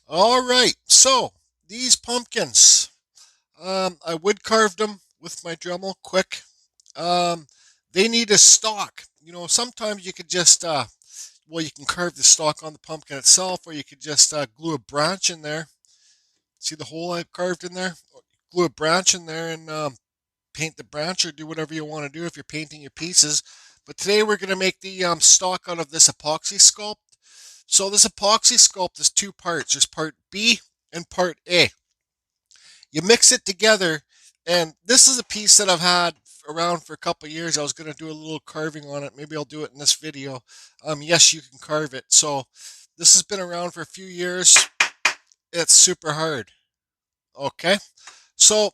All right, so these pumpkins, I wood carved them with my Dremel quick. Um, they need a stalk. Sometimes you could just, well, you can carve the stalk on the pumpkin itself, or you could just glue a branch in there. See the hole I carved in there? Glue a branch in there and paint the branch, or do whatever you want to do if you're painting your pieces. But today we're going to make the stalk out of this Apoxy Sculpt. So this Epoxy Sculpt is two parts. There's part B and part A. You mix it together, and this is a piece that I've had around for a couple of years. I was going to do a little carving on it. Maybe I'll do it in this video. Yes, you can carve it. So this has been around for a few years. It's super hard. Okay. So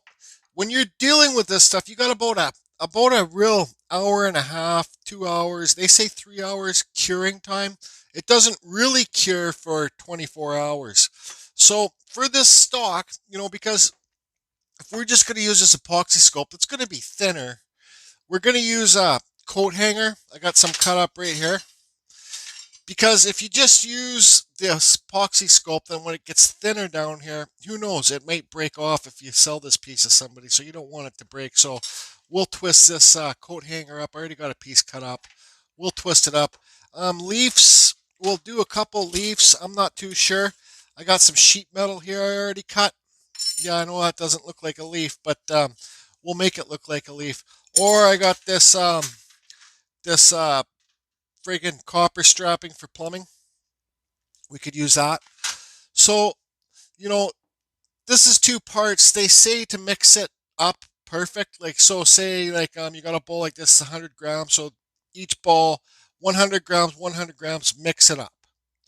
when you're dealing with this stuff, you got about a real hour and a half, 2 hours. They say 3 hours curing time. It doesn't really cure for 24 hours. So for this stock, because if we're just going to use this epoxy sculpt, it's going to be thinner. We're going to use a coat hanger. I got some cut up right here. Because if you just use this epoxy sculpt, then when it gets thinner down here, who knows? It might break off if you sell this piece to somebody, so you don't want it to break. So we'll twist this coat hanger up. I already got a piece cut up. We'll twist it up. Leaves, we'll do a couple leaves. I'm not too sure. I got some sheet metal here I already cut. Yeah, I know that doesn't look like a leaf, but we'll make it look like a leaf. Or I got this friggin' copper strapping for plumbing. We could use that. So, you know, this is two parts. They say to mix it up perfect. Like, so say, like, you got a bowl like this, 100 grams. So each ball, 100 grams, 100 grams, mix it up.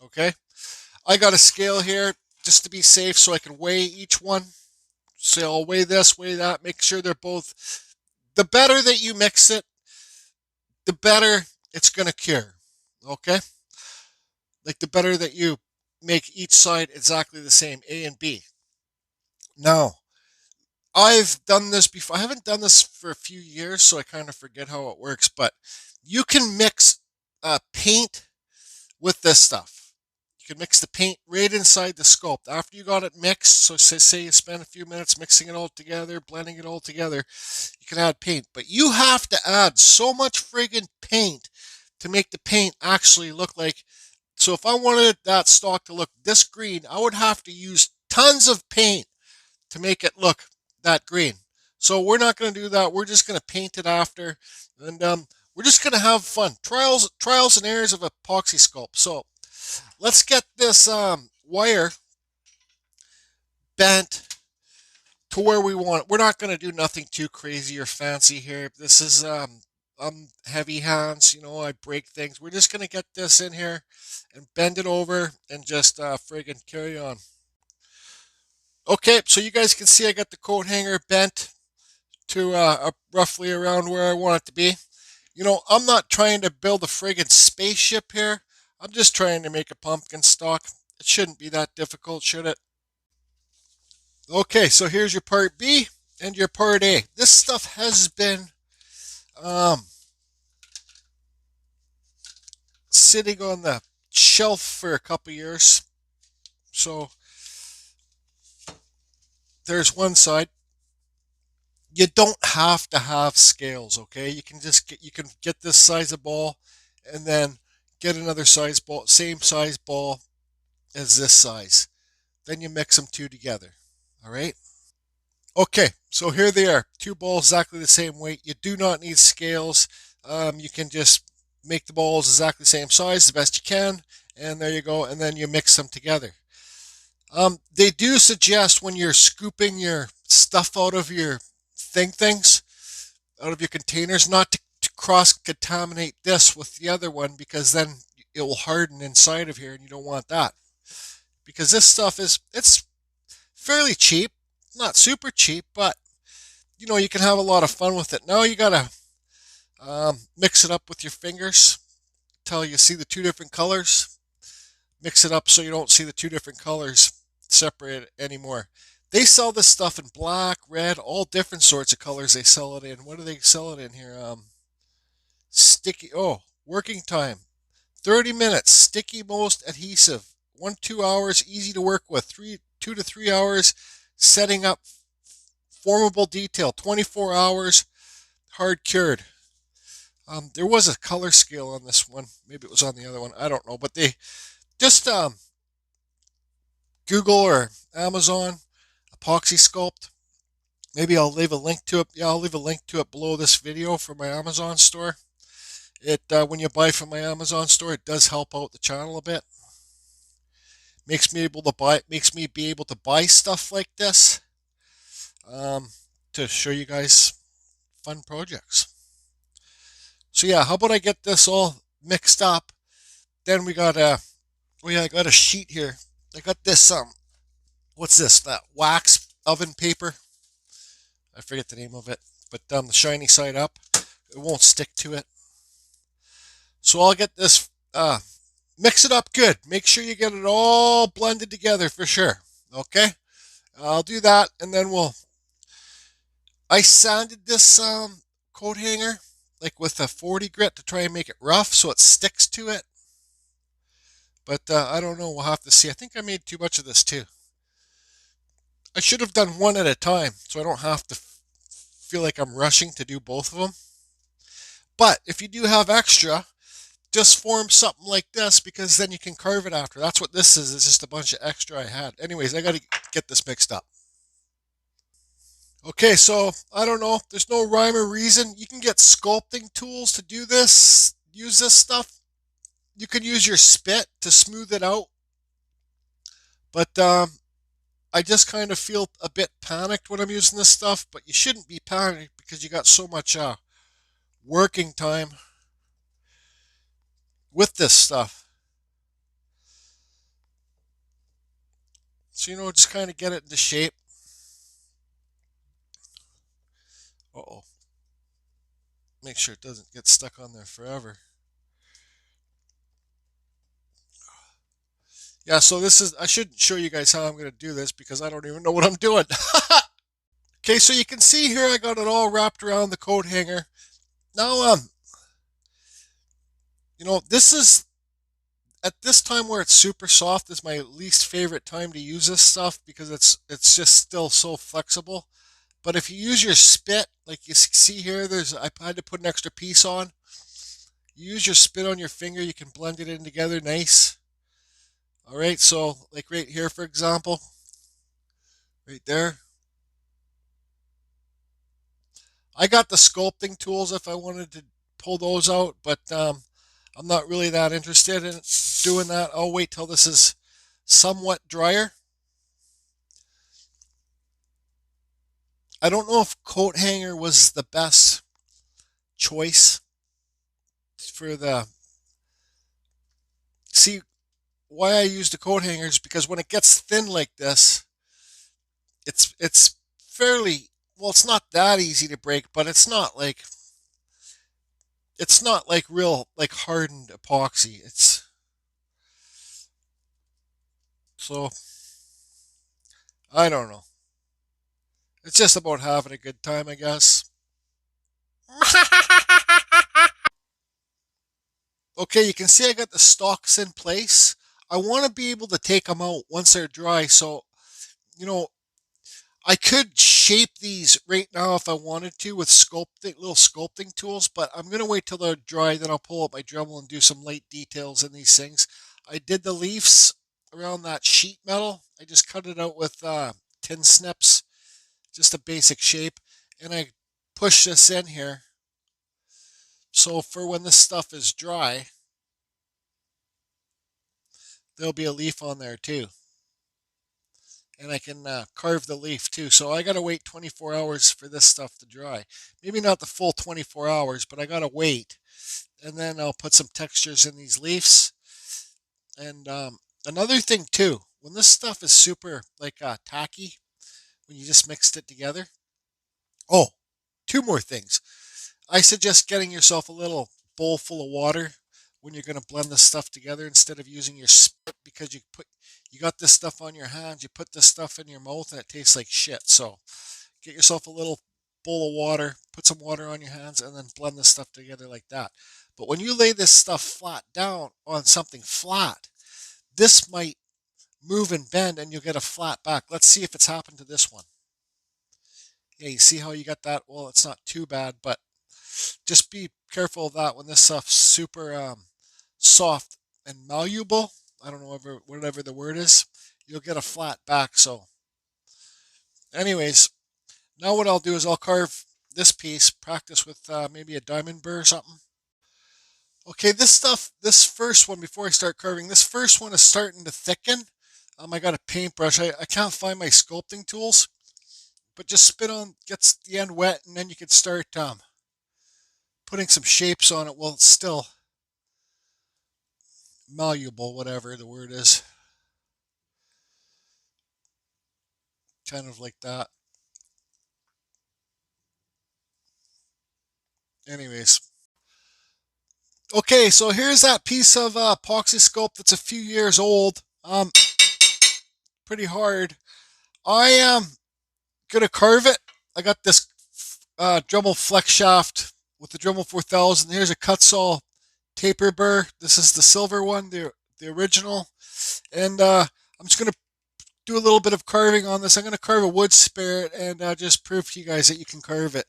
Okay. I got a scale here just to be safe so I can weigh each one. So I'll weigh this, weigh that, make sure they're both. The better that you mix it, the better it's going to cure. Okay. Like the better that you make each side exactly the same, A and B. Now, I've done this before. I haven't done this for a few years, so I kind of forget how it works, but you can mix paint with this stuff. You can mix the paint right inside the sculpt. After you got it mixed, so say you spend a few minutes mixing it all together, blending it all together, you can add paint. But you have to add so much friggin' paint to make the paint actually look like. So if I wanted that stock to look this green, I would have to use tons of paint to make it look that green. So we're not going to do that. We're just going to paint it after, and we're just going to have fun. Trials and errors of epoxy sculpt. So let's get this wire bent to where we want it. We're not going to do nothing too crazy or fancy here. This is heavy hands. I break things. We're just going to get this in here and bend it over and just friggin' carry on. Okay, so you guys can see I got the coat hanger bent to roughly around where I want it to be. I'm not trying to build a friggin' spaceship here. I'm just trying to make a pumpkin stock. It shouldn't be that difficult, should it? Okay, so here's your part B and your part A. This stuff has been um, sitting on the shelf for a couple years. So there's one side. You don't have to have scales, okay? You can get this size of ball and then get another size ball, same size ball as this size. Then you mix them two together. All right? Okay, so here they are. Two balls exactly the same weight. You do not need scales. You can just make the balls exactly the same size the best you can, and there you go, and then you mix them together. They do suggest when you're scooping your stuff out of your things, out of your containers, not to cross contaminate this with the other one because then it will harden inside of here, and you don't want that. Because this stuff it's fairly cheap, not super cheap, but you can have a lot of fun with it. Now you gotta mix it up with your fingers until you see the two different colors. Mix it up so you don't see the two different colors separate anymore. They sell this stuff in black, red, all different sorts of colors. They sell it in. What do they sell it in here? Sticky. Oh, working time 30 minutes. Sticky most adhesive. 1-2 hours, easy to work with. 2 to 3 hours setting up formable detail. 24 hours, hard cured. There was a color scale on this one. Maybe it was on the other one. I don't know. But they just Google or Amazon Apoxy Sculpt. Maybe I'll leave a link to it. Yeah, I'll leave a link to it below this video for my Amazon store. It when you buy from my Amazon store, it does help out the channel a bit. Makes me be able to buy stuff like this to show you guys fun projects. So yeah, how about I get this all mixed up? Then we got I got a sheet here. I got this what's this? That wax oven paper. I forget the name of it, but the shiny side up. It won't stick to it. So I'll get this mix it up good. Make sure you get it all blended together for sure. Okay? I'll do that, and then I sanded this coat hanger like with a 40 grit to try and make it rough so it sticks to it. But I don't know. We'll have to see. I think I made too much of this too. I should have done one at a time so I don't have to feel like I'm rushing to do both of them. But if you do have extra, just form something like this because then you can carve it after. That's what this is. It's just a bunch of extra I had. Anyways, I got to get this mixed up. Okay, so I don't know. There's no rhyme or reason. You can get sculpting tools to do this. Use this stuff. You can use your spit to smooth it out. But I just kind of feel a bit panicked when I'm using this stuff. But you shouldn't be panicked because you got so much working time with this stuff. So, just kind of get it into shape. Uh-oh. Make sure it doesn't get stuck on there forever. Yeah, so I shouldn't show you guys how I'm going to do this because I don't even know what I'm doing. Okay, so you can see here I got it all wrapped around the coat hanger. Now, this is, at this time where it's super soft is my least favorite time to use this stuff because it's just still so flexible. But if you use your spit, like you see here, I had to put an extra piece on. You use your spit on your finger, you can blend it in together nice. All right, so like right here, for example, right there. I got the sculpting tools if I wanted to pull those out, but I'm not really that interested in doing that. I'll wait till this is somewhat drier. I don't know if coat hanger was the best choice for see why I use the coat hangers because when it gets thin like this, it's fairly well. It's not that easy to break, but it's not like real like hardened epoxy. So I don't know. It's just about having a good time, I guess. Okay, you can see I got the stalks in place. I want to be able to take them out once they're dry. So, you know, I could shape these right now if I wanted to with little sculpting tools, but I'm going to wait till they're dry. Then I'll pull up my Dremel and do some light details in these things. I did the leaves around that sheet metal. I just cut it out with tin snips, just a basic shape. And I push this in here. So for when this stuff is dry, there'll be a leaf on there too. And I can carve the leaf too. So I got to wait 24 hours for this stuff to dry. Maybe not the full 24 hours, but I got to wait. And then I'll put some textures in these leaves. And another thing too, when this stuff is super like tacky, when you just mixed it together. Oh, two more things. I suggest getting yourself a little bowl full of water when you're going to blend this stuff together instead of using your spit because you got this stuff on your hands, you put this stuff in your mouth and it tastes like shit. So get yourself a little bowl of water, put some water on your hands and then blend this stuff together like that. But when you lay this stuff flat down on something flat, this might move and bend and you'll get a flat back. Let's see if it's happened to this one. Yeah, you see how you got that? Well, it's not too bad, but just be careful of that when this stuff's super soft and malleable. I don't know whatever the word is. You'll get a flat back. So, anyways, now what I'll do is I'll carve this piece, practice with maybe a diamond burr or something. Okay, this stuff, this first one, before I start carving, this first one is starting to thicken. I got a paintbrush. I can't find my sculpting tools, but just spit on, gets the end wet, and then you can start putting some shapes on it while it's still malleable, whatever the word is. Kind of like that. Anyways. Okay, so here's that piece of Apoxy Sculpt that's a few years old. Pretty hard. I am gonna carve it. I got this Dremel flex shaft with the Dremel 4000. Here's a Kutzall taper burr. This is the silver one, the original. And I'm just gonna do a little bit of carving on this. I'm gonna carve a wood spirit and just prove to you guys that you can carve it.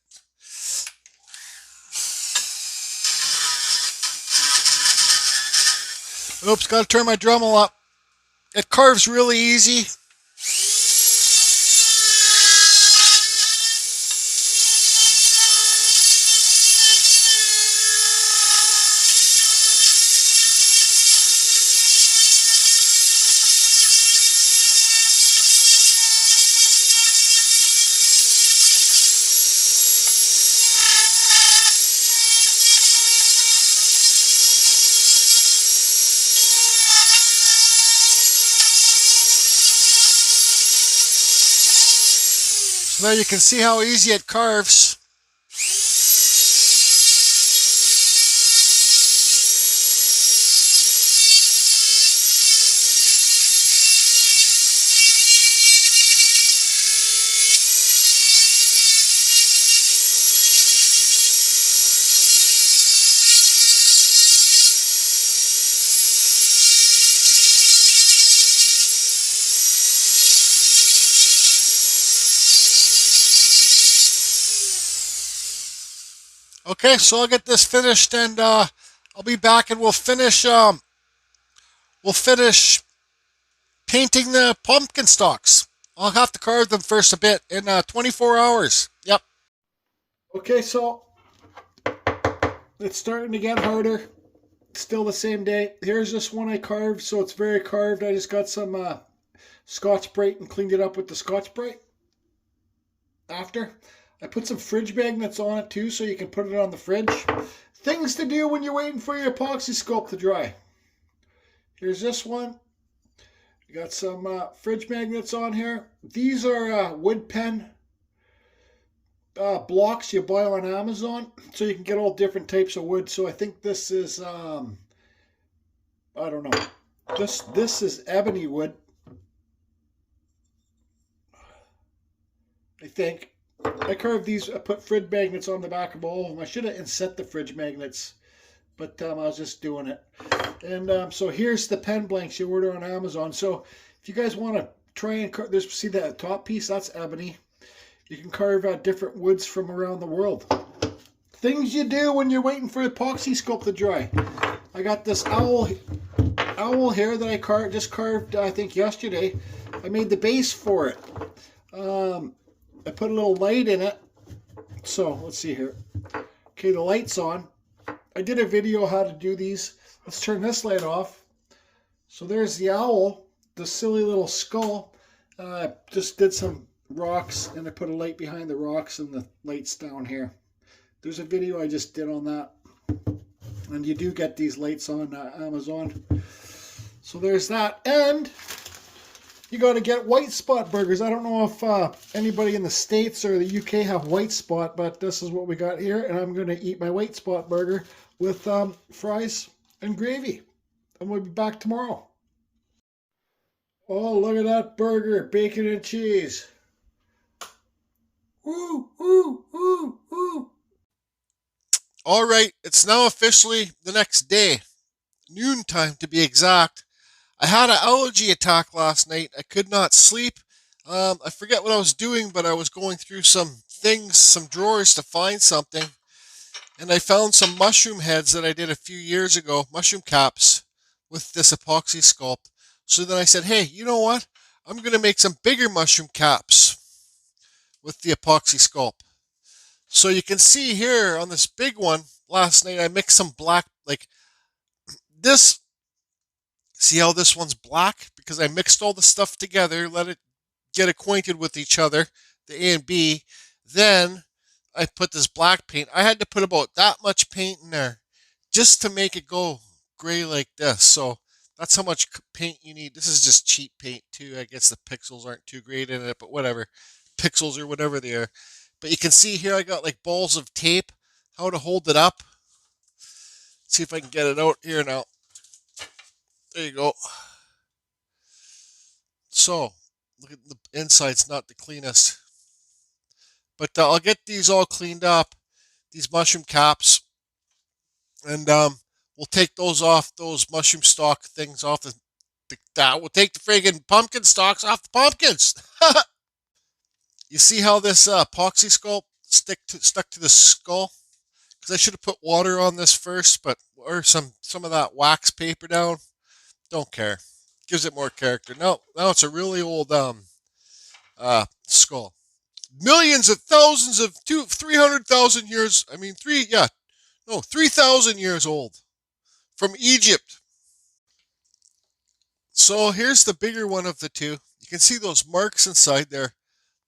Oops, gotta turn my Dremel up. It carves really easy. So there you can see how easy it carves. Okay, so I'll get this finished and I'll be back and we'll finish painting the pumpkin stalks. I'll have to carve them first a bit in 24 hours. Yep. Okay, so it's starting to get harder. Still the same day. Here's this one I carved, so it's very carved. I just got some Scotch-Brite and cleaned it up with the Scotch-Brite. After, I put some fridge magnets on it too, so you can put it on the fridge. Things to do when you're waiting for your epoxy sculpt to dry. Here's this one. You got some fridge magnets on here. These are wood pen blocks you buy on Amazon, so you can get all different types of wood. So I think this is I don't know. This is ebony wood, I think. I carved these. I put fridge magnets on the back of all of them. I should have inset the fridge magnets, but I was just doing it. And so here's the pen blanks you order on Amazon. So if you guys want to try and carve, there's, see that top piece? That's ebony. You can carve out different woods from around the world. Things you do when you're waiting for epoxy sculpt to dry. I got this owl here that I just carved, I think yesterday. I made the base for it. I put a little light in it. So let's see here. Okay, the light's on. I did a video how to do these. Let's turn this light off. So there's the owl, the silly little skull. Just did some rocks and I put a light behind the rocks and the light's down here. There's a video I just did on that. And you do get these lights on Amazon. So there's that. And you got to get white spot burgers. I don't know if anybody in the States or the UK have white spot, but this is what we got here. And I'm going to eat my white spot burger with fries and gravy. And we'll be back tomorrow. Oh, look at that burger. Bacon and cheese. Woo, woo, woo, woo. All right, it's now officially the next day. Noontime to be exact. I had an allergy attack last night. I could not sleep. I forget what I was doing, but I was going through some things, some drawers to find something, and I found some mushroom heads that I did a few years ago, mushroom caps with this Apoxy Sculpt. So then I said, hey, you know what? I'm going to make some bigger mushroom caps with the Apoxy Sculpt. So you can see here on this big one, last night I mixed some black, like this. See how this one's black? Because I mixed all the stuff together, let it get acquainted with each other, the A and B. Then I put this black paint. I had to put about that much paint in there just to make it go gray like this. So that's how much paint you need. This is just cheap paint too. I guess the pixels aren't too great in it, but whatever. Pixels or whatever they are. But you can see here I got like balls of tape, how to hold it up. See if I can get it out here now. There you go. So, look at the inside's not the cleanest. But I'll get these all cleaned up, these mushroom caps, and we'll take those off, those mushroom stalk things off we'll take the friggin' pumpkin stalks off the pumpkins. You see how this epoxy sculpt stuck to the skull? Because I should have put water on this first, or some of that wax paper down. Don't care. Gives it more character. Now it's a really old skull. Millions of thousands of 300,000 years. I mean 3,000 years old from Egypt. So here's the bigger one of the two. You can see those marks inside there.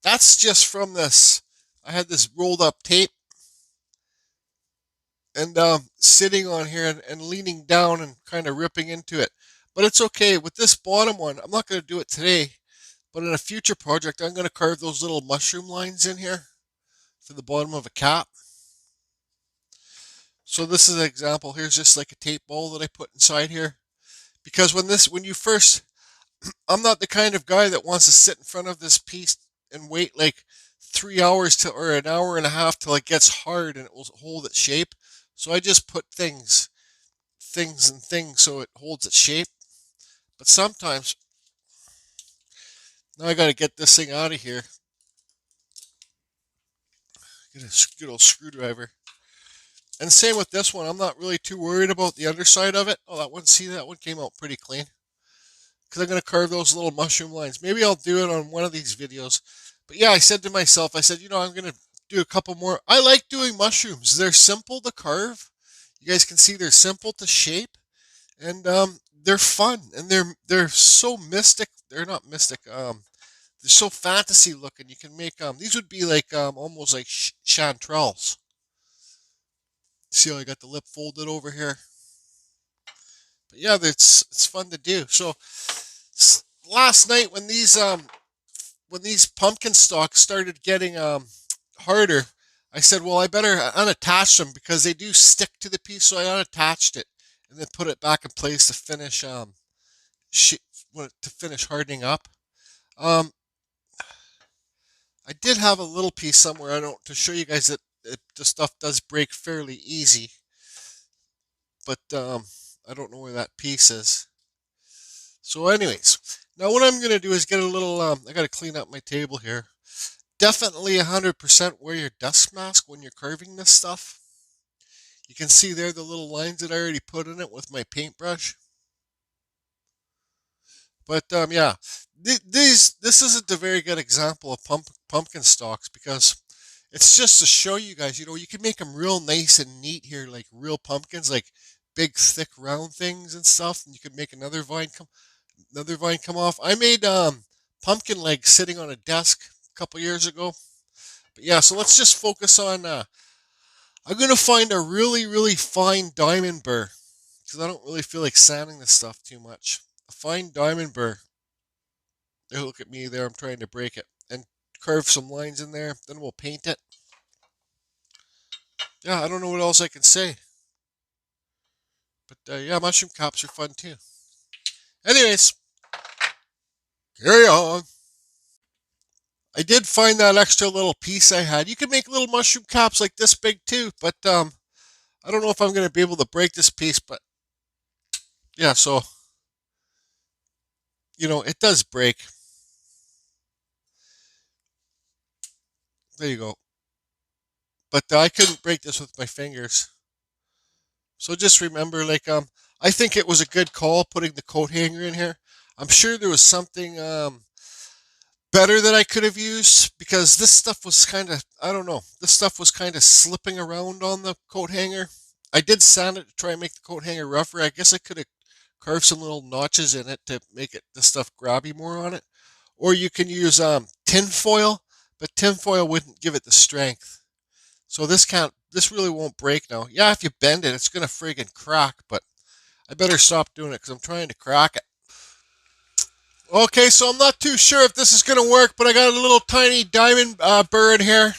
That's just from this. I had this rolled up tape and sitting on here and leaning down and kind of ripping into it. But it's okay. With this bottom one, I'm not going to do it today, but in a future project, I'm going to carve those little mushroom lines in here for the bottom of a cap. So this is an example. Here's just like a tape ball that I put inside here. Because when you first, I'm not the kind of guy that wants to sit in front of this piece and wait like 3 hours or an hour and a half till it gets hard and it will hold its shape. So I just put things so it holds its shape. But sometimes, now I got to get this thing out of here. Get a good old screwdriver. And same with this one. I'm not really too worried about the underside of it. Oh, that one came out pretty clean. Because I'm going to carve those little mushroom lines. Maybe I'll do it on one of these videos. But yeah, I said to myself, I'm going to do a couple more. I like doing mushrooms. They're simple to carve. You guys can see they're simple to shape. And they're fun. And they're so mystic. They're not mystic. They're so fantasy looking. You can make these would be like almost like chanterelles. See how I got the lip folded over here? But yeah, it's fun to do. So last night when these pumpkin stalks started getting harder, I said, well, I better unattach them because they do stick to the piece. So I unattached it and then put it back in place to finish hardening up. I did have a little piece somewhere to show you guys that the stuff does break fairly easy, but I don't know where that piece is. So anyways, now what I'm going to do is get a little, I got to clean up my table here. Definitely 100% wear your dust mask when you're carving this stuff. You can see there the little lines that I already put in it with my paintbrush. But yeah, this isn't a very good example of pumpkin stalks because it's just to show you guys, you can make them real nice and neat here, like real pumpkins, like big, thick, round things and stuff. And you can make another vine come off. I made pumpkin legs sitting on a desk a couple years ago. But yeah, so let's just focus on. I'm gonna find a really, really fine diamond burr because I don't really feel like sanding this stuff too much. A fine diamond burr. Hey, look at me there. I'm trying to break it and carve some lines in there. Then we'll paint it. Yeah, I don't know what else I can say. But yeah, mushroom caps are fun too. Anyways, carry on. I did find that extra little piece I had. You can make little mushroom caps like this big too, but I don't know if I'm going to be able to break this piece, but yeah, so it does break. There you go. But I couldn't break this with my fingers. So just remember, like, I think it was a good call putting the coat hanger in here. I'm sure there was something better that I could have used because this stuff was kind of, I don't know, this stuff was kind of slipping around on the coat hanger. I did sand it to try and make the coat hanger rougher. I guess I could have carved some little notches in it to make it the stuff grabby more on it. Or you can use tin foil, but tin foil wouldn't give it the strength. So this really won't break now. Yeah, if you bend it, it's gonna friggin' crack, but I better stop doing it because I'm trying to crack it. Okay, so I'm not too sure if this is gonna work, but I got a little tiny diamond burr in here.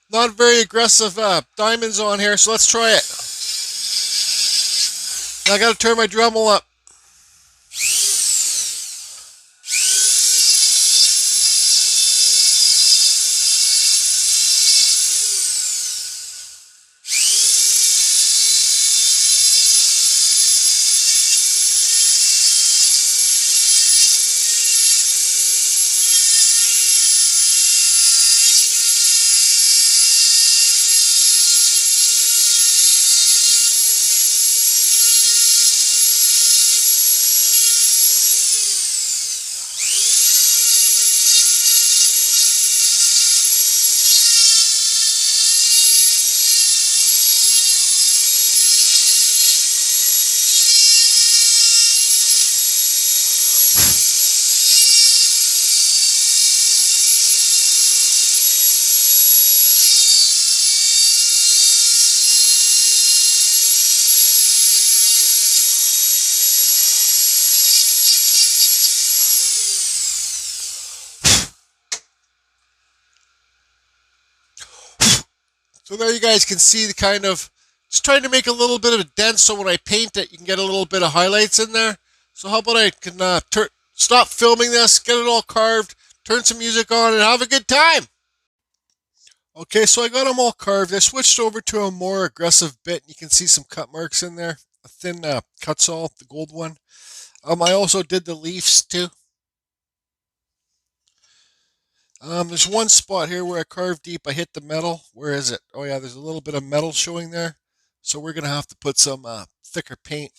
Not very aggressive diamonds on here, so let's try it. Now I gotta turn my Dremel up. So there you guys can see the kind of, just trying to make a little bit of a dent so when I paint it, you can get a little bit of highlights in there. So how about I can stop filming this, get it all carved, turn some music on, and have a good time. Okay, so I got them all carved. I switched over to a more aggressive bit. You can see some cut marks in there. A thin Kutzall, the gold one. I also did the leaves too. There's one spot here where I carved deep. I hit the metal. Where is it? Oh yeah, there's a little bit of metal showing there. So we're gonna have to put some thicker paint.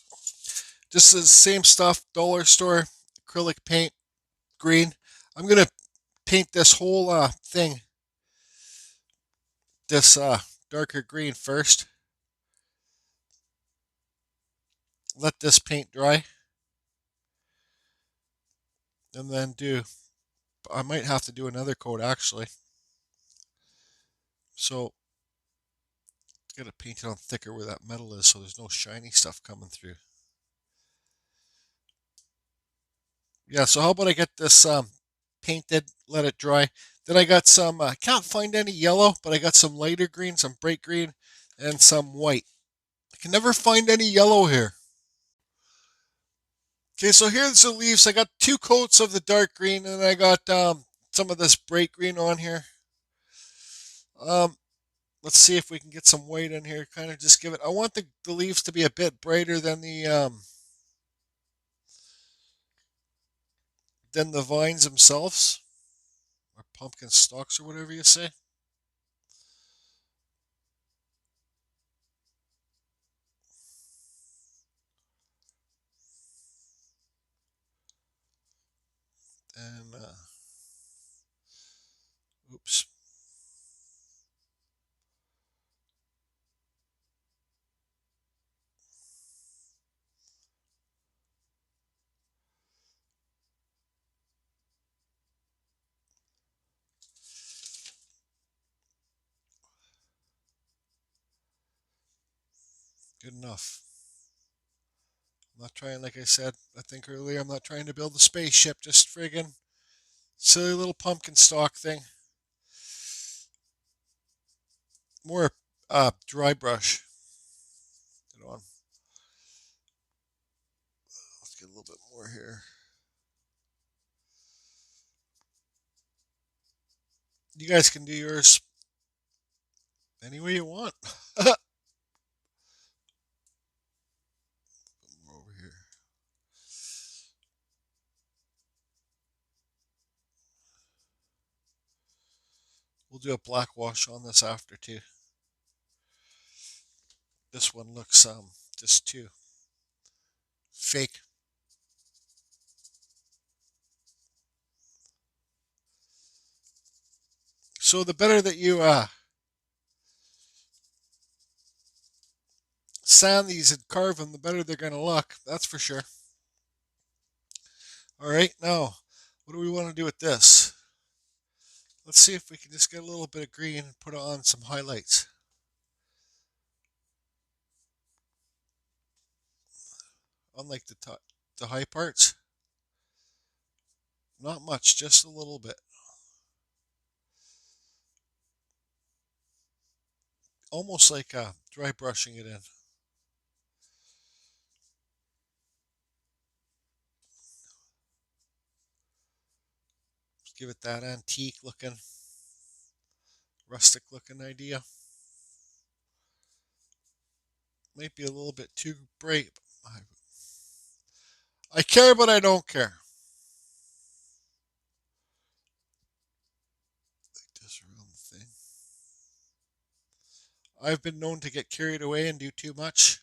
Just the same stuff, dollar store, acrylic paint, green. I'm gonna paint this whole thing, this darker green first. Let this paint dry, and then I might have to do another coat actually. So gotta paint it on thicker where that metal is so there's no shiny stuff coming through. Yeah, so how about I get this painted, let it dry. Then I got some, I can't find any yellow, but I got some lighter green, some bright green, and some white. I can never find any yellow here. Okay, so here's the leaves. I got two coats of the dark green, and I got some of this bright green on here. Um, let's see if we can get some white in here. Kind of just give it. I want the leaves to be a bit brighter than the vines themselves, or pumpkin stalks, or whatever you say. And oops. Good enough. I'm not trying, like I said, I think earlier, I'm not trying to build a spaceship, just friggin' silly little pumpkin stalk thing. More dry brush. Get on. Let's get a little bit more here. You guys can do yours any way you want. Over here. We'll do a black wash on this after too. This one looks just too fake. So the better that you sand these and carve them, the better they're going to look. That's for sure. All right, now what do we want to do with this? Let's see if we can just get a little bit of green and put on some highlights. Unlike the high parts, not much, just a little bit. Almost like dry brushing it in. Give it that antique looking, rustic looking idea. Might be a little bit too bright. I care, but I don't care. Like this around the thing. I've been known to get carried away and do too much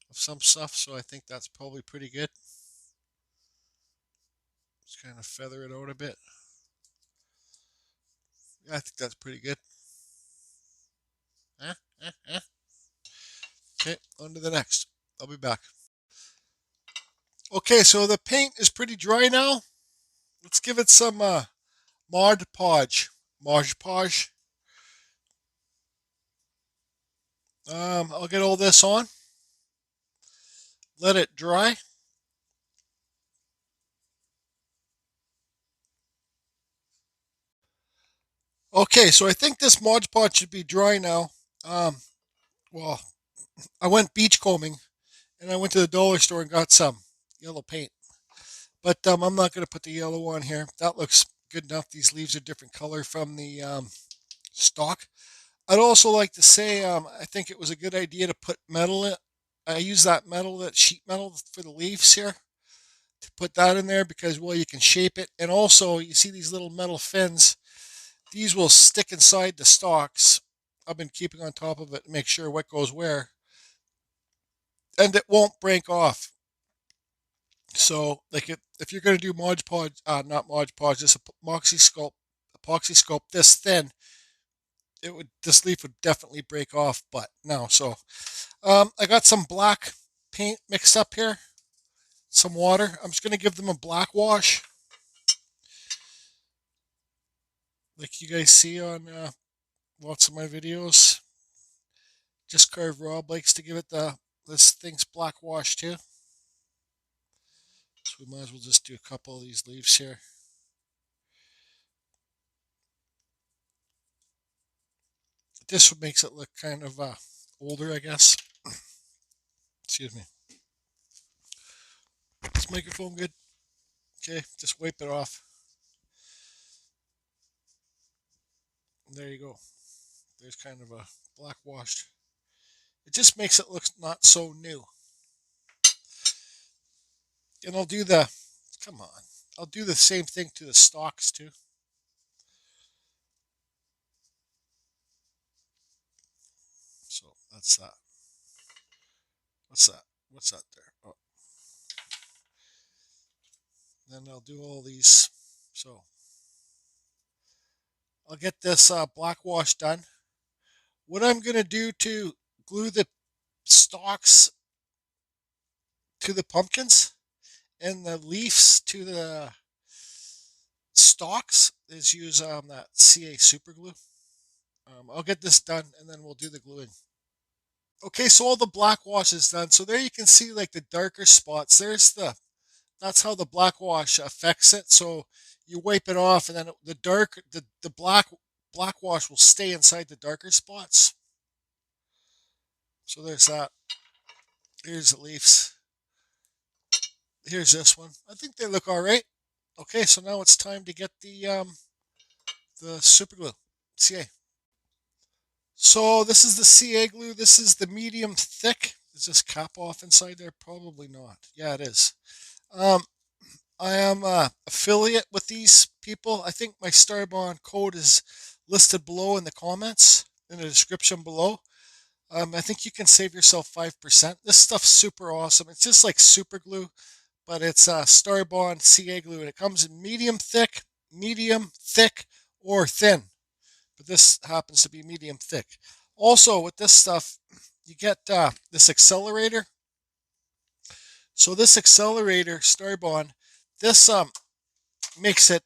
of some stuff, so I think that's probably pretty good. Just kind of feather it out a bit. Yeah, I think that's pretty good. Okay, on to the next. I'll be back. Okay, so the paint is pretty dry now. Let's give it some Mod Podge. Mod Podge. I'll get all this on. Let it dry. Okay, so I think this Mod Podge should be dry now. Well, I went beachcombing and I went to the dollar store and got some yellow paint. But I'm not going to put the yellow on here. That looks good enough. These leaves are different color from the stalk. I'd also like to say I think it was a good idea to put metal in. I use that metal, that sheet metal for the leaves here, to put that in there because, well, you can shape it. And also, you see these little metal fins. These will stick inside the stalks. I've been keeping on top of it to make sure what goes where. And it won't break off. So, like if you're going to do Mod Podge, not Mod Podge, just Apoxy Sculpt this thin, this leaf would definitely break off. But no, so I got some black paint mixed up here, some water. I'm just going to give them a black wash, like you guys see on lots of my videos. Just Carve Rob likes to give it this thing's black wash too. So we might as well just do a couple of these leaves here. This makes it look kind of older, I guess. Excuse me. Is this microphone good? Okay, just wipe it off. And there you go. There's kind of a black washed. It just makes it look not so new. And I'll do I'll do the same thing to the stalks too. So that's that. What's that? What's that there? Oh. Then I'll do all these. So I'll get this black wash done. What I'm going to do to glue the stalks to the pumpkins and the leaves to the stalks is use that CA super glue. I'll get this done and then we'll do the gluing. Okay, so all the black wash is done. So there you can see like the darker spots. That's how the black wash affects it. So you wipe it off and then the black wash will stay inside the darker spots. So there's that. Here's the leaves. Here's this one. I think they look all right. Okay, so now it's time to get the super glue, CA. So this is the CA glue. This is the medium thick. Is this cap off inside there? Probably not. Yeah, it is. I am affiliate with these people. I think my STARBOND code is listed below in the comments, in the description below. I think you can save yourself 5%. This stuff's super awesome. It's just like super glue, but it's STARBOND CA glue, and it comes in medium, thick, or thin. But this happens to be medium thick. Also, with this stuff, you get this accelerator. So this accelerator, STARBOND, this makes it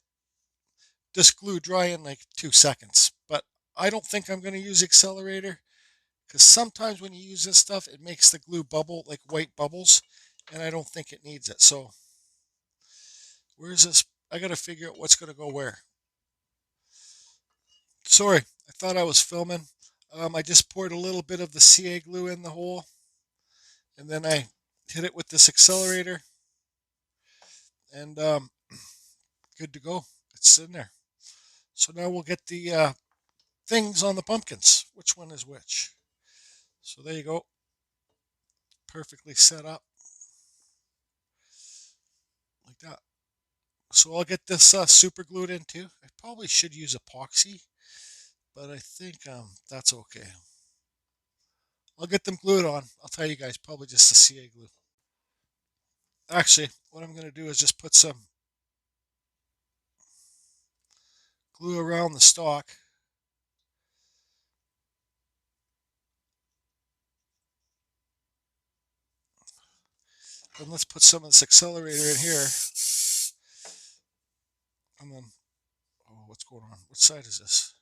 this glue dry in like 2 seconds. But I don't think I'm going to use accelerator because sometimes when you use this stuff, it makes the glue bubble like white bubbles, and I don't think it needs it. So where's this? I got to figure out what's going to go where. Sorry, I thought I was filming. I just poured a little bit of the CA glue in the hole, and then I hit it with this accelerator, and good to go. It's in there. So now we'll get the things on the pumpkins. Which one is which? So there you go. Perfectly set up like that. So I'll get this super glued in too. I probably should use epoxy, but I think that's okay. I'll get them glued on. I'll tell you guys, probably just the CA glue. Actually, what I'm going to do is just put some glue around the stalk. Then let's put some of this accelerator in here. And then, oh, what's going on? What side is this?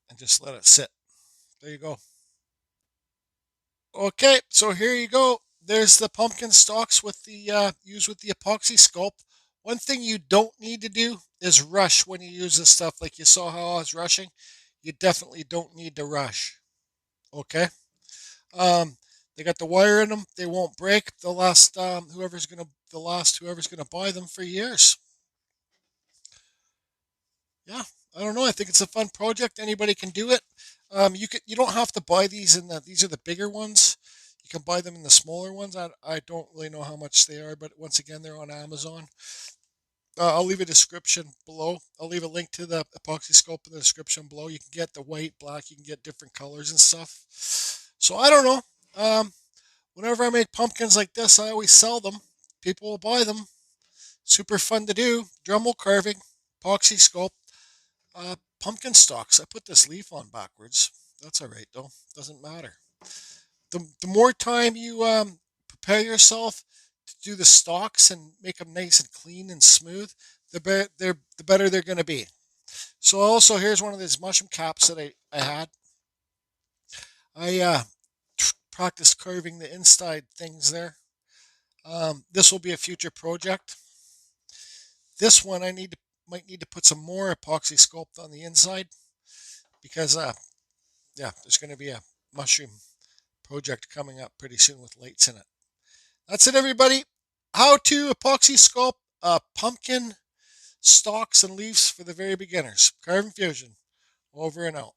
And just let it sit. There you go. Okay, so here you go. There's the pumpkin stalks with the used with the Apoxy Sculpt. One thing you don't need to do is rush when you use this stuff. Like you saw how I was rushing, you definitely don't need to rush. Okay. They got the wire in them. They won't break. Whoever's gonna buy them for years. Yeah, I don't know. I think it's a fun project. Anybody can do it. You don't have to buy these these are the bigger ones. You can buy them in the smaller ones. I don't really know how much they are, but once again, they're on Amazon. I'll leave a description below. I'll leave a link to the Epoxy Sculpt in the description below. You can get the white, black. You can get different colors and stuff. So I don't know. Whenever I make pumpkins like this, I always sell them. People will buy them. Super fun to do. Dremel carving, Epoxy Sculpt. Pumpkin stalks. I put this leaf on backwards. That's all right though. Doesn't matter. The more time you prepare yourself to do the stalks and make them nice and clean and smooth, the better they're going to be. So also here's one of these mushroom caps that I had. I practiced carving the inside things there. This will be a future project. This one might need to put some more epoxy sculpt on the inside because yeah, there's going to be a mushroom project coming up pretty soon with lights in it. That's it, everybody. How to epoxy sculpt pumpkin stalks and leaves for the very beginners. Carving Fusion. Over and out.